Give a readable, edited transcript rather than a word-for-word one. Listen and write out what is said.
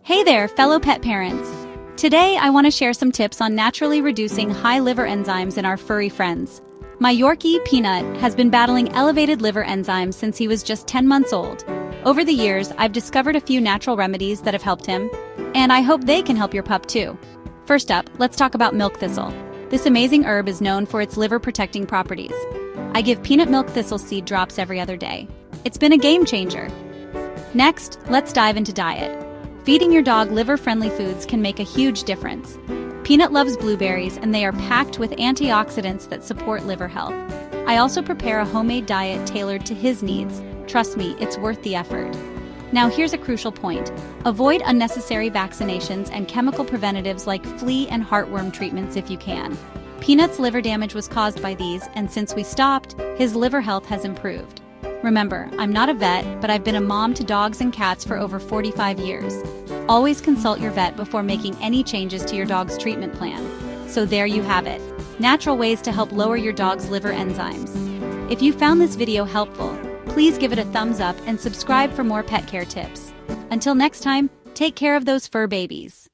Hey there, fellow pet parents. Today I want to share some tips on naturally reducing high liver enzymes in our furry friends. My Yorkie, Peanut, has been battling elevated liver enzymes since he was just 10 months old. Over the years, I've discovered a few natural remedies that have helped him, and I hope they can help your pup too. First up, let's talk about milk thistle. This amazing herb is known for its liver-protecting properties. I give Peanut milk thistle seed drops every other day. It's been a game changer. Next, let's dive into diet. Feeding your dog liver-friendly foods can make a huge difference. Peanut loves blueberries, and they are packed with antioxidants that support liver health. I also prepare a homemade diet tailored to his needs. Trust me, it's worth the effort. Now here's a crucial point. Avoid unnecessary vaccinations and chemical preventatives like flea and heartworm treatments if you can. Peanut's liver damage was caused by these, and since we stopped, his liver health has improved. Remember, I'm not a vet, but I've been a mom to dogs and cats for over 45 years. Always consult your vet before making any changes to your dog's treatment plan. So there you have it. Natural ways to help lower your dog's liver enzymes. If you found this video helpful, please give it a thumbs up and subscribe for more pet care tips. Until next time, take care of those fur babies.